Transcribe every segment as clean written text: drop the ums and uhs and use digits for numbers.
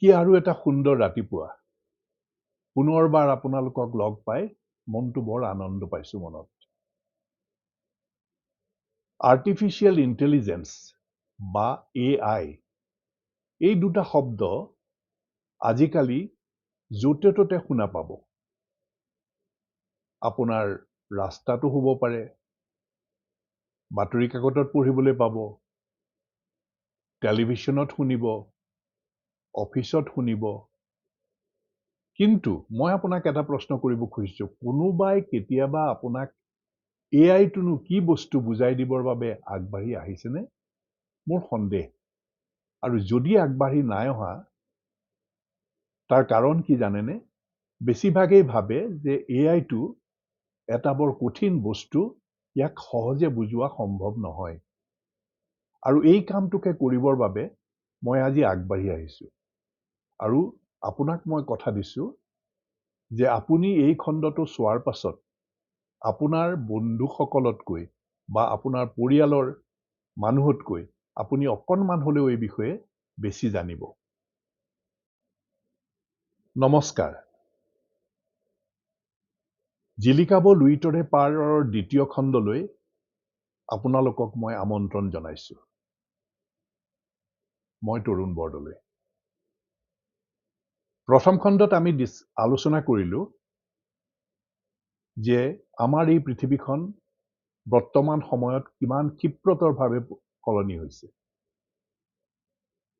কি আৰু এটা সুন্দৰ ৰাতিপুৱা পুনৰবাৰ আপোনালোকক লগ পাই মনটো বৰ আনন্দ পাইছো মনত আৰ্টিফিচিয়েল ইন্টেলিজেন্স বা AI এই দুটা শব্দ আজিকালি য'তে ত'তে শুনা পাব আপোনাৰ ৰাস্তাটো হ'ব পাৰে বাতৰি কাকতত পঢ়িবলৈ পাব টেলিভিশ্যনত শুনিব অফিচত শুনিব কিন্তু মই আপোনাক এটা প্ৰশ্ন কৰিব খুজিছো কোনোবাই কেতিয়াবা আপোনাক AI টোনো কি বস্তু বুজাই দিবৰ বাবে আগবাঢ়ি আহিছেনে মোৰ সন্দেহ আৰু যদি আগবাঢ়ি নাই অহা তাৰ কাৰণ কি জানেনে বেছিভাগেই ভাবে যে AI টো এটা বৰ কঠিন বস্তু ইয়াক সহজে বুজোৱা সম্ভৱ নহয় আৰু এই কামটোকে কৰিবৰ বাবে মই আজি আগবাঢ়ি আহিছো আৰু আপোনাক মই কথা দিছো যে আপুনি এই খণ্ডটো চোৱাৰ পাছত আপোনাৰ বন্ধুসকলতকৈ বা আপোনাৰ পৰিয়ালৰ মানুহতকৈ আপুনি অকণমান হ'লেও এই বিষয়ে বেছি জানিব নমস্কাৰ জিলিকাব লুইতৰে পাৰৰ দ্বিতীয় খণ্ডলৈ আপোনালোকক মই আমন্ত্ৰণ জনাইছো মই তৰুণ বৰদলৈ প্ৰথম খণ্ডত আমি আলোচনা কৰিলো যে আমাৰ এই পৃথিৱীখন বৰ্তমান সময়ত কিমান ক্ষিপ্ৰতৰভাৱে সলনি হৈছে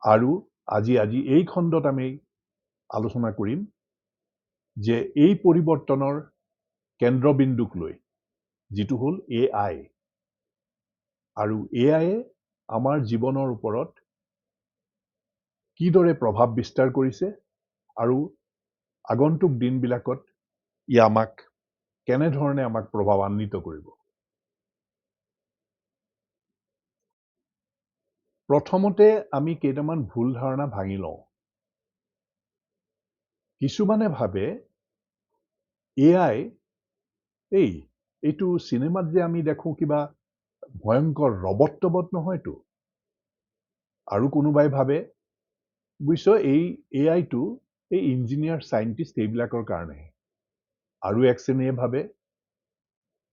আৰু আজি এই খণ্ডত আমি আলোচনা কৰিম যে এই পৰিৱৰ্তনৰ কেন্দ্ৰবিন্দুক লৈ যিটো হ'ল AI আৰু AI আমাৰ জীৱনৰ ওপৰত কিদৰে প্ৰভাৱ বিস্তাৰ কৰিছে আৰু আগন্তুক দিনবিলাকত ই আমাক কেনেধৰণে আমাক প্ৰভাৱান্বিত কৰিব প্ৰথমতে আমি কেইটামান ভুল ধাৰণা ভাঙি লওঁ কিছুমানে ভাবে AI এইটো চিনেমাত যে আমি দেখো কিবা ভয়ংকৰ ৰবট নহয়তো আৰু কোনোবাই ভাবে বুজিছ এই AIটো এই ইঞ্জিনিয়াৰ চাইণ্টিষ্ট এইবিলাকৰ কাৰণে আৰু এক শ্ৰেণীয়ে ভাবে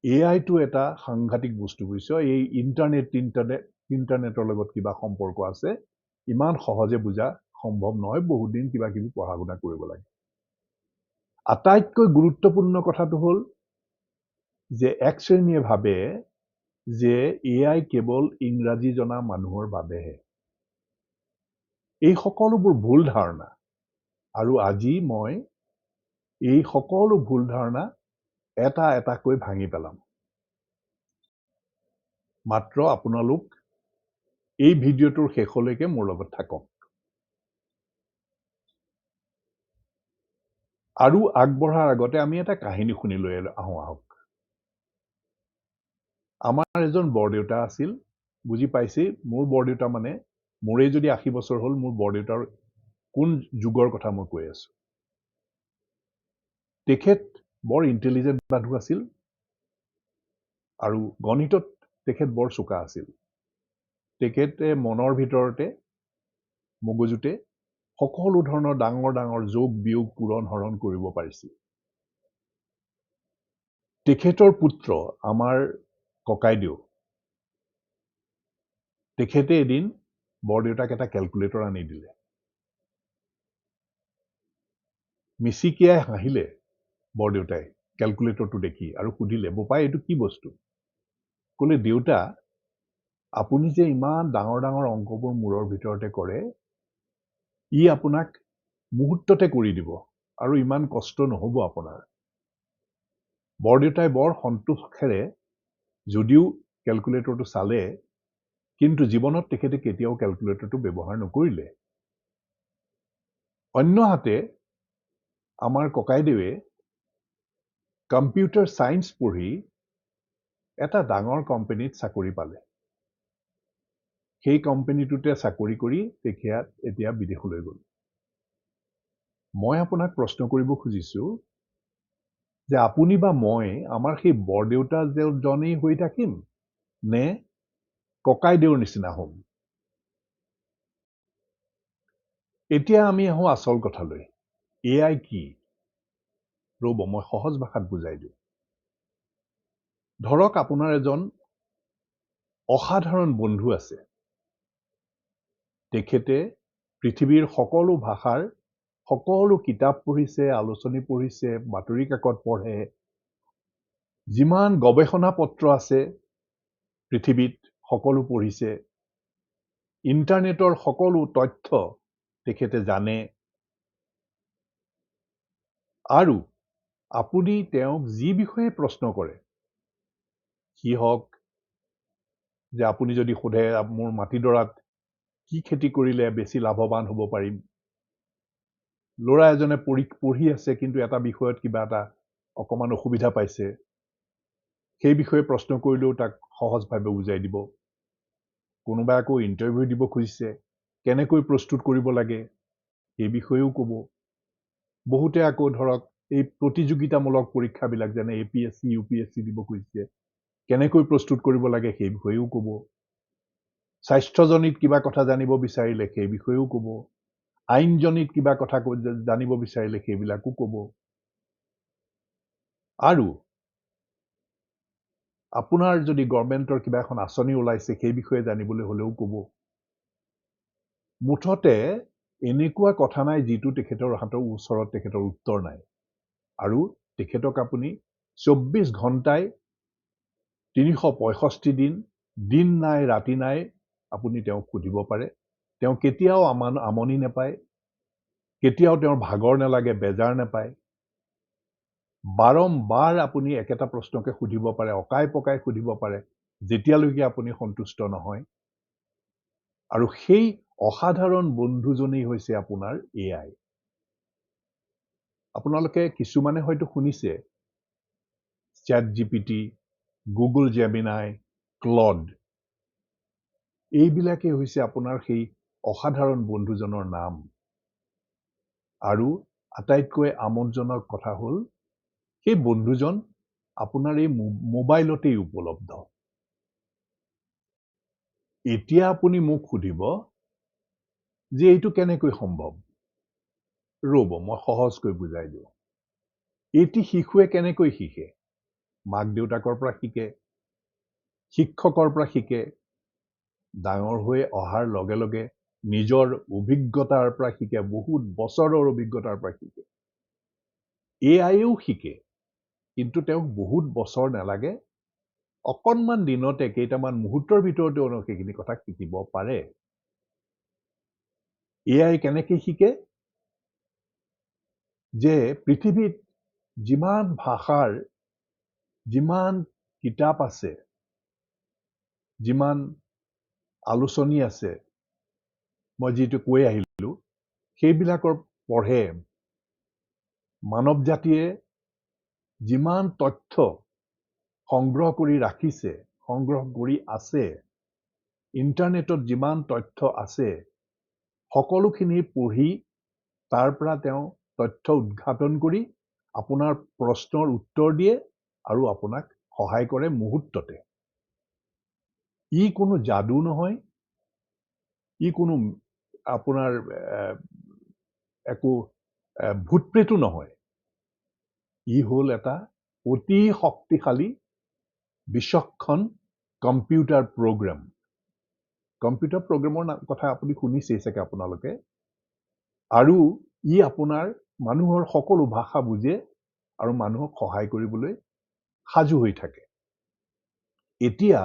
AIটো এটা সাংঘাতিক বস্তু বুজিছ এই ইণ্টাৰনেটৰ লগত কিবা সম্পৰ্ক আছে ইমান সহজে বুজা সম্ভৱ নহয় বহুত দিন কিবা কিবি পঢ়া শুনা কৰিব লাগে আটাইতকৈ গুৰুত্বপূৰ্ণ কথাটো হ'ল যে এক শ্ৰেণীয়ে ভাবে যে AI কেৱল ইংৰাজী জনা মানুহৰ বাবেহে এই সকলোবোৰ ভুল ধাৰণা আৰু আজি মই এই সকলো ভুল ধাৰণা এটা এটাকৈ ভাঙি পেলাম মাত্ৰ আপোনালোক এই ভিডিঅ'টোৰ শেষলৈকে মোৰ লগত থাকক আৰু আগবঢ়াৰ আগতে আমি এটা কাহিনী শুনি লৈ আহক আমাৰ এজন বৰদেউতা আছিল বুজি পাইছে মোৰ বৰদেউতা মানে মোৰে যদি 80 বছৰ হ'ল মোৰ বৰদেউতাৰ কোন যুগৰ কথা মই কৈ আছো তেখেত বৰ ইন্টেলিজেন্ট মানুহ আছিল আৰু গণিতত তেখেত বৰ চোকা আছিল তেখেতে মনৰ ভিতৰতে মগজুতে সকলো ধৰণৰ ডাঙৰ ডাঙৰ যোগ বিয়োগ পূৰণ হৰণ কৰিব পাৰিছিল তেখেতৰ পুত্ৰ আমাৰ ককাইদেউ তেখেতে এদিন বৰদেউতাক এটা কেলকুলেটৰ আনি দিলে মিচিকিয়াই হাঁহিলে বৰদেউতাই কেলকুলেটৰটো দেখি আৰু সুধিলে বোপাই এইটো কি বস্তু ক'লে দেউতা আপুনি যে ইমান ডাঙৰ ডাঙৰ অংকবোৰ মূৰৰ ভিতৰতে কৰে ই আপোনাক মুহূৰ্ততে কৰি দিব আৰু ইমান কষ্ট নহ'ব আপোনাৰ বৰদেউতাই বৰ সন্তোষেৰে যদিও কেলকুলেটৰটো চালে কিন্তু জীৱনত তেখেতে কেতিয়াও কেলকুলেটৰটো ব্যৱহাৰ নকৰিলে অন্যহাতে আমাৰ ককাইদেৱে কম্পিউটাৰ সায়েন্স পঢ়ি এটা ডাঙৰ কোম্পানীত চাকৰি পালে সেই কোম্পানীটোতে চাকৰি কৰি তেখেত এতিয়া বিদেশলৈ গ'ল মই আপোনাক প্ৰশ্ন কৰিব খুজিছো যে আপুনি বা মই আমাৰ সেই বৰদেউতা জনেই হৈ থাকিম নে ককাইদেউৰ নিচিনা হ'ম এতিয়া আমি আহোঁ আচল কথালৈ। AI কি? ৰ'ব মই সহজ ভাষাত বুজাই দিওঁ। ধৰক আপোনাৰ এজন অসাধাৰণ বন্ধু আছে। তেখেতে পৃথিৱীৰ সকলো ভাষাৰ সকলো কিতাপ পঢ়িছে, আলোচনী পঢ়িছে, বাতৰি কাকত পঢ়ে, যিমান গৱেষণা পত্ৰ আছে পৃথিৱীত সকলো পঢ়িছে, ইণ্টাৰনেটৰ সকলো তথ্য তেখেতে জানে, আৰু আপুনি তেওঁক যি বিষয়ে প্ৰশ্ন কৰে, সি হওক যে আপুনি যদি সোধে মোৰ মাটিডৰাত কি খেতি কৰিলে বেছি লাভৱান হ'ব পাৰিম, ল'ৰা এজনে পঢ়ি আছে কিন্তু এটা বিষয়ত কিবা এটা অকণমান অসুবিধা পাইছে, সেই বিষয়ে প্ৰশ্ন কৰিলেও তাক সহজভাৱে বুজাই দিব। কোনোবাই আকৌ ইণ্টাৰভিউ দিব খুজিছে, কেনেকৈ প্ৰস্তুত কৰিব লাগে সেই বিষয়েও ক'ব। বহুতে আকৌ ধৰক এই প্ৰতিযোগিতামূলক পৰীক্ষাবিলাক যেনে APSC UPSC দিব খুজিছে, কেনেকৈ প্ৰস্তুত কৰিব লাগে সেই বিষয়েও ক'ব। স্বাস্থ্যজনিত কিবা কথা জানিব বিচাৰিলে সেই বিষয়েও ক'ব। আইনজনিত কিবা কথা জানিব বিচাৰিলে সেইবিলাকো ক'ব। আৰু আপোনাৰ যদি গভৰ্ণমেণ্টৰ কিবা এখন আঁচনি ওলাইছে সেই বিষয়ে জানিবলৈ হ'লেও ক'ব। মুঠতে এনেকুৱা কথা নাই যিটো তেখেতৰ হাতৰ ওচৰত তেখেতৰ উত্তৰ নাই। আৰু তেখেতক আপুনি 24 ঘণ্টাই 365 দিন, দিন নাই ৰাতি নাই আপুনি তেওঁক সুধিব পাৰে। তেওঁ কেতিয়াও আমনি নাপায়, কেতিয়াও তেওঁৰ ভাগৰ নালাগে, বেজাৰ নাপায়। বাৰম্বাৰ আপুনি একেটা প্ৰশ্নকে সুধিব পাৰে, অকাই পকাই সুধিব পাৰে, যেতিয়ালৈকে আপুনি সন্তুষ্ট নহয়। আৰু সেই অসাধাৰণ বন্ধুজনেই হৈছে আপোনাৰ AI। আপোনালোকে কিছুমানে হয়তো শুনিছে ChatGPT, Google Gemini, Claude, এইবিলাকেই হৈছে আপোনাৰ সেই অসাধাৰণ বন্ধুজনৰ নাম। আৰু আটাইতকৈ আমোদজনক কথা হ'ল সেই বন্ধুজন আপোনাৰ এই মোবাইলতেই উপলব্ধ। এতিয়া আপুনি মোক সুধিব যে এইটো কেনেকৈ সম্ভৱ? ৰ'ব মই সহজকৈ বুজাই দিওঁ। এটি শিশুৱে কেনেকৈ শিকে? মাক দেউতাকৰ পৰা শিকে, শিক্ষকৰ পৰা শিকে, ডাঙৰ হৈ অহাৰ লগে লগে নিজৰ অভিজ্ঞতাৰ পৰা শিকে, বহুত বছৰৰ অভিজ্ঞতাৰ পৰা শিকে। AIও শিকে, কিন্তু তেওঁক বহুত বছৰ নালাগে, অকণমান দিনতে কেইটামান মুহূৰ্তৰ ভিতৰতে সেইখিনি কথা শিকিব পাৰে। AI কেনেকৈ শিকে? যে পৃথিৱীত যিমান ভাষাৰ যিমান কিতাপ আছে, যিমান আলোচনী আছে, মই যিটো কৈ আহিলোঁ, সেইবিলাকৰ পঢ়ে মানৱ জাতিয়ে যিমান তথ্য সংগ্ৰহ কৰি ৰাখিছে, সংগ্ৰহ কৰি আছে, ইণ্টাৰনেটত যিমান তথ্য আছে, সকলোখিনি পঢ়ি তাৰ পৰা তেওঁ তথ্য উদ্ঘাটন কৰি আপোনাৰ প্ৰশ্নৰ উত্তৰ দিয়ে আৰু আপোনাক সহায় কৰে মুহূৰ্ততে। ই কোনো যাদু নহয়, ই কোনো আপোনাৰ একো ভূত-প্ৰেতো নহয়। ই হ'ল এটা অতি শক্তিশালী বিচক্ষণ কম্পিউটাৰ প্ৰগ্ৰাম। কম্পিউটাৰ প্ৰগ্ৰামৰ কথা আপুনি শুনিছেই চাগে আপোনালোকে। আৰু ই আপোনাৰ মানুহৰ সকলো ভাষা বুজে আৰু মানুহক সহায় কৰিবলৈ সাজু হৈ থাকে। এতিয়া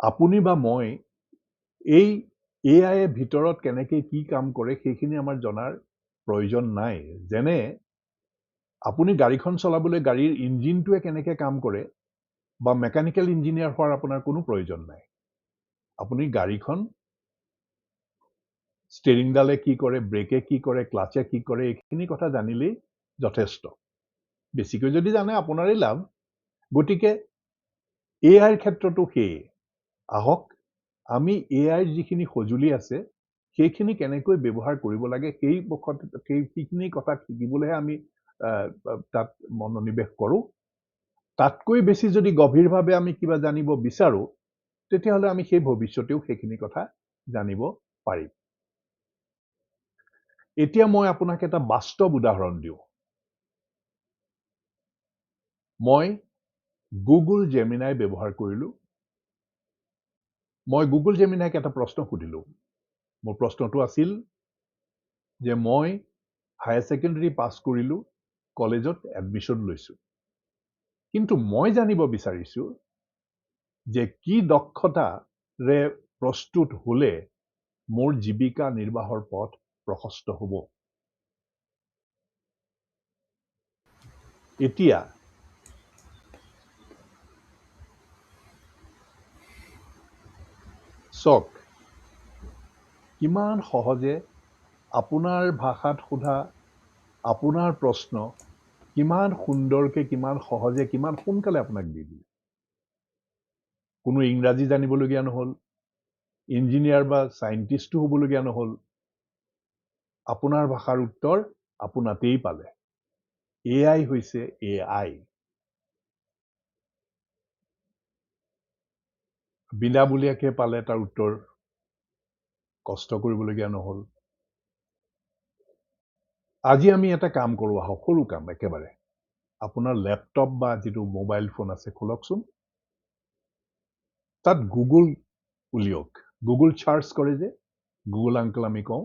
আপুনি বা মই এই AI ভিতৰত কেনেকৈ কি কাম কৰে সেইখিনি আমাৰ জনাৰ প্ৰয়োজন নাই। যেনে আপুনি গাড়ীখন চলাবলৈ গাড়ীৰ ইঞ্জিনটোৱে কেনেকৈ কাম কৰে বা মেকানিকেল ইঞ্জিনিয়াৰ হোৱাৰ আপোনাৰ কোনো প্ৰয়োজন নাই। আপুনি গাড়ীখন ষ্টেৰিংডালে কি কৰে, ব্ৰেকে কি কৰে, ক্লাছে কি কৰে, এইখিনি কথা জানিলেই যথেষ্ট। বেছিকৈ যদি জানে আপোনাৰেই লাভ। গতিকে AIৰ ক্ষেত্ৰতো সেয়ে। আহক আমি AIৰ যিখিনি সঁজুলি আছে সেইখিনি কেনেকৈ ব্যৱহাৰ কৰিব লাগে সেইখিনি কথা শিকিবলৈহে আমি তাত মনোনিৱেশ কৰোঁ। তাতকৈ বেছি যদি গভীৰভাৱে আমি কিবা জানিব বিচাৰোঁ তেতিয়াহ'লে আমি সেই ভৱিষ্যতেও সেইখিনি কথা জানিব পাৰিম। এতিয়া মই আপোনাক এটা বাস্তৱ উদাহৰণ দিওঁ। মই গুগল জেমিনাই ব্যৱহাৰ কৰিলোঁ। মই গুগল জেমিনাইক এটা প্ৰশ্ন সুধিলোঁ। মোৰ প্ৰশ্নটো আছিল যে মই হায়াৰ ছেকেণ্ডেৰী পাছ কৰিলোঁ, কলেজত এডমিশ্যন লৈছোঁ, কিন্তু মই জানিব বিচাৰিছোঁ যে কি দক্ষতাৰে প্ৰস্তুত হ'লে মোৰ জীৱিকা নিৰ্বাহৰ পথ প্ৰশস্ত হ'ব। এতিয়া চাওক, কিমান সহজে আপোনাৰ ভাষাত সোধা আপোনাৰ প্ৰশ্ন কিমান সুন্দৰকে, কিমান সহজে, কিমান সোনকালে আপোনাক দি দিলে। কোনো ইংৰাজী জানিবলগীয়া নহ'ল, ইঞ্জিনিয়াৰ বা চাইণ্টিষ্টো হ'বলগীয়া নহ'ল। আপোনাৰ ভাষাৰ উত্তৰ আপোনাতেই পালে। AI হৈছে AI। বিনামূলীয়াকৈ পালে তাৰ উত্তৰ, কষ্ট কৰিবলগীয়া নহ'ল। আজি আমি এটা কাম কৰোঁ আহক, সৰু কাম একেবাৰে। আপোনাৰ লেপটপ বা যিটো মোবাইল ফোন আছে খোলকচোন, তাত গুগল উলিয়াওক। গুগল চাৰ্চ কৰে যে, গুগল আংকল আমি কওঁ।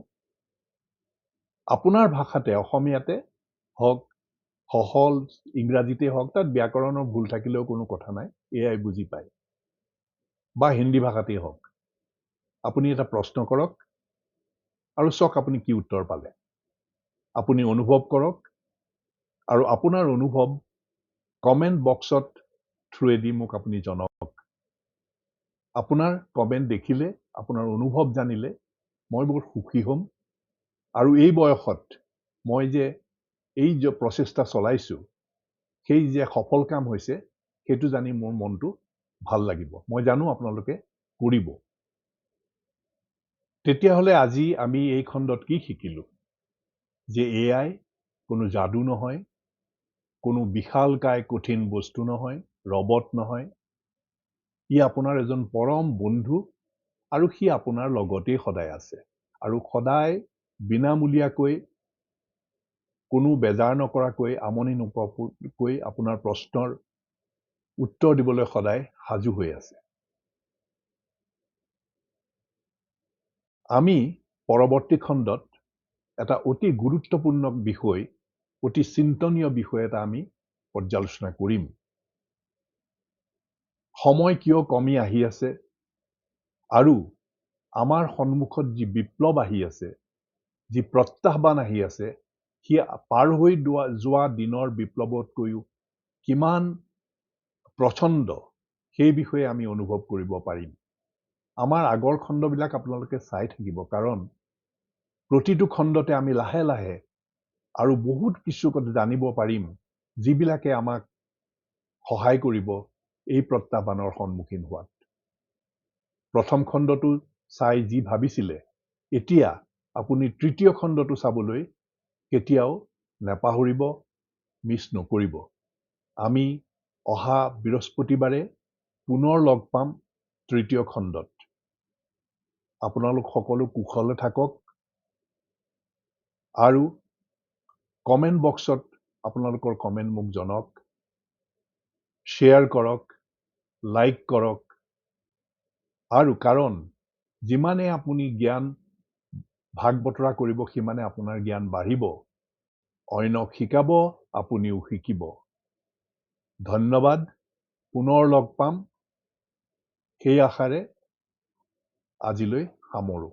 আপোনাৰ ভাষাতে, অসমীয়াতে হওক, সহজ ইংৰাজীতে হওক, তাত ব্যাকৰণৰ ভুল থাকিলেও কোনো কথা নাই, AI বুজি পায়। বা হিন্দী ভাষাতেই হওক, আপুনি এটা প্ৰশ্ন কৰক আৰু চাওক আপুনি কি উত্তৰ পালে। আপুনি অনুভৱ কৰক আৰু আপোনাৰ অনুভৱ কমেণ্ট বক্সত থ্ৰুৱেদি মোক আপুনি জনাওক। আপোনাৰ কমেণ্ট দেখিলে, আপোনাৰ অনুভৱ জানিলে মই বহুত সুখী হ'ম। আৰু এই বয়সত মই যে এই যে প্ৰচেষ্টা চলাইছোঁ, সেই যে সফল কাম হৈছে, সেইটো জানি মোৰ মনটো ভাল লাগিব। মই জানো আপোনালোকে কৰিব। তেতিয়াহ'লে আজি আমি এই খণ্ডত কি শিকিলোঁ? যে AI কোনো যাদু নহয়, কোনো বিশালকায় কঠিন বস্তু নহয়, ৰবট নহয়। ই আপোনাৰ এজন পৰম বন্ধু আৰু সি আপোনাৰ লগতেই সদায় আছে। আৰু সদায় বিনামূলীয়াকৈ, কোনো বেজাৰ নকৰাকৈ, আমনি নোপোৱাকৈ আপোনাৰ প্ৰশ্নৰ উত্তৰ দিবলৈ সদায় সাজু হৈ আছে। আমি পৰৱৰ্তী খণ্ডত এটা অতি গুৰুত্বপূৰ্ণ বিষয়, অতি চিন্তনীয় বিষয় এটা আমি পৰ্যালোচনা কৰিম। সময় কিয় কমি আহি আছে আৰু আমাৰ সন্মুখত যি বিপ্লৱ আহি আছে, যি প্ৰত্যাহ্বান আহি আছে, সি পাৰ হৈ যোৱা দিনৰ বিপ্লৱতকৈও কিমান প্ৰচণ্ড, সেই বিষয়ে আমি অনুভৱ কৰিব পাৰিম। আমাৰ আগৰ খণ্ডবিলাক আপোনালোকে চাই থাকিব, কাৰণ প্ৰতিটো খণ্ডতে আমি লাহে লাহে আৰু বহুত কিছু কথা জানিব পাৰিম, যিবিলাকে আমাক সহায় কৰিব এই প্ৰত্যাহ্বানৰ সন্মুখীন হোৱাত। প্ৰথম খণ্ডটো চাই যি ভাবিছিলে, এতিয়া আপুনি তৃতীয় খণ্ডটো চাবলৈ কেতিয়াও নাপাহৰিব, মিছ নকৰিব। আমি অহা বৃহস্পতিবাৰে পুনৰ লগ পাম তৃতীয় খণ্ডত। আপোনালোক সকলো কুশলে থাকক আৰু কমেণ্ট বক্সত আপোনালোকৰ কমেণ্ট মোক জনাওক, শ্বেয়াৰ কৰক, লাইক কৰক। আৰু কাৰণ যিমানে আপুনি জ্ঞান ভাগ বতৰা কৰিব, সিমানে আপোনাৰ জ্ঞান বাঢ়িব। অন্যক শিকাব, আপুনিও শিকিব। ধন্যবাদ। পুনৰ লগ পাম, সেই আশাৰে আজিলৈ সামৰোঁ।